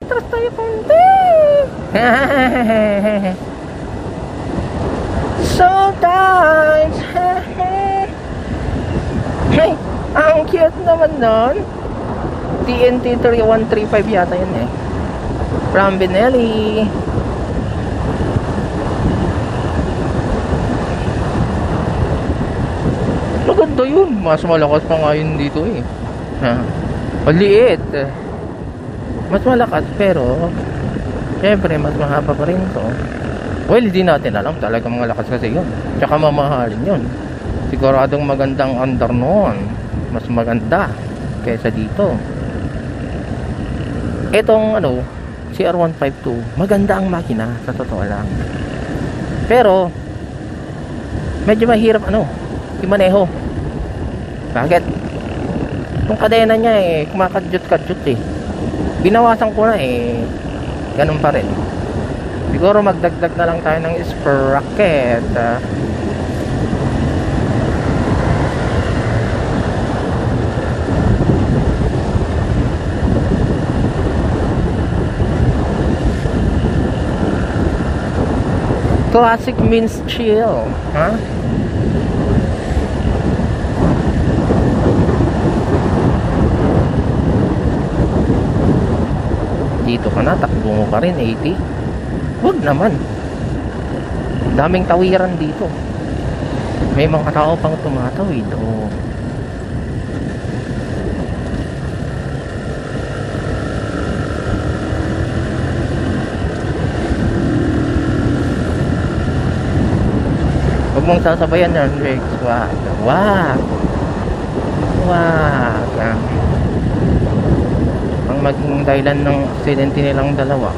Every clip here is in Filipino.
Atras tayo konti. Sometimes. Hey, ang cute naman nun. TNT 3135 yata yun eh. From Benelli. Maganda yun. Mas malakas pa nga yun dito eh. Maliit. Mas malakas pero syempre mas mahaba pa rin to. Well, hindi natin alam. Talagang malakas kasi yun. Tsaka mamahalin yun. Siguradong magandang under noon. Mas maganda kaysa dito. Etong ano, CR152, maganda ang makina sa totoo lang. Pero medyo mahirap imaneho. Bakit? Yung kadena niya kumakadyot-kadyot eh. Binawasan ko na ganun pa rin. Siguro magdagdag na lang tayo ng sprocket. Classic means chill, ha? Dito ka na, takbo mo pa rin 80. Huwag naman. Daming tawiran dito. May mga tao pang tumatawid. Huwag mong sasabayan yan, Rex. Wag. Ang maging dahilan ng aksidente nilang dalawa,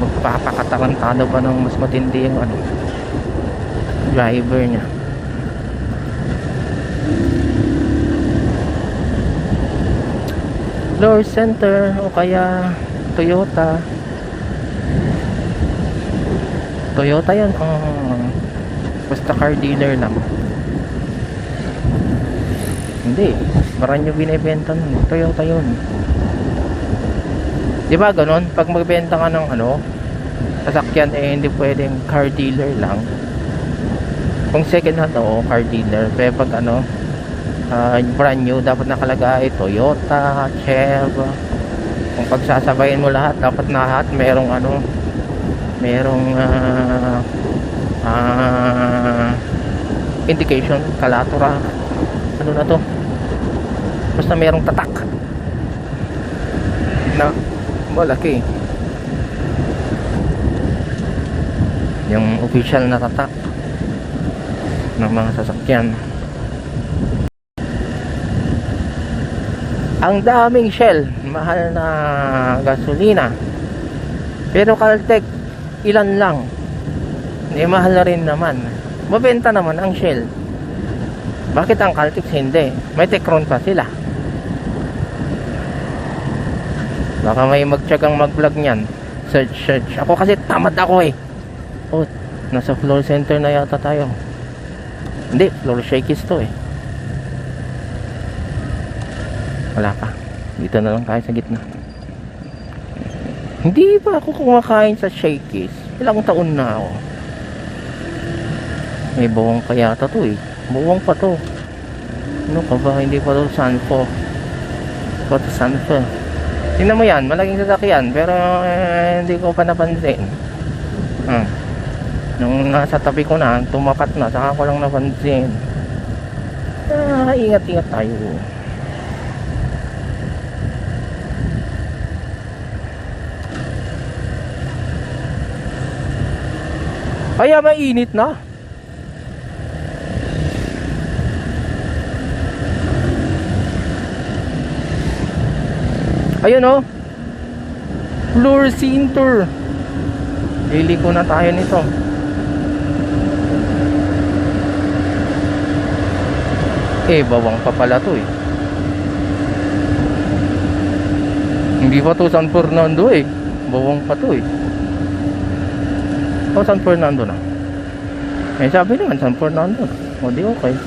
magpapakatarantado pa ng mas matindi yung driver niya. Floor Center o kaya Toyota yan. Basta car dealer lang. Hindi, parang yung binibenta nun, Toyota yun. Di ba ganon? Pag magbenta ka ng sasakyan hindi pwedeng car dealer lang. Kung second hand car dealer. Pero pag brand new, dapat nakalagay Toyota, Chev. Kung pagsasabayin mo lahat, dapat na lahat merong indication, kalatura, na to, basta merong tatak na malaki, yung official na tatak ng mga sasakyan. Ang daming Shell, mahal na gasolina, pero Caltex ilan lang, mahal na rin naman. Mabenta naman ang Shell. Bakit ang Caltex hindi? May Tecron pa sila. Baka may magtyagang mag-vlog niyan. Search. Ako kasi tamad ako nasa floor center na yata tayo. Hindi, floor shakies to Wala pa. Dito na lang tayo sa gitna. Hindi pa ako kumakain sa shakies. Ilang taon na ako. May bawang pa yata to Bawang pa to. Ano ka ba? Hindi pa to Sanfo. Tingnan mo yan, malaking sasakyan. Pero hindi ko pa napansin. Nung nasa tabi ko na, tumapat na, saka ko lang napansin. Ingat-ingat tayo. Kaya mainit na. Ayun floor center. Liliko na tayo nito. Bawang pa pala to Hindi pa to San Fernando Bawang pa to San Fernando na. Sabi naman San Fernando. O di okay.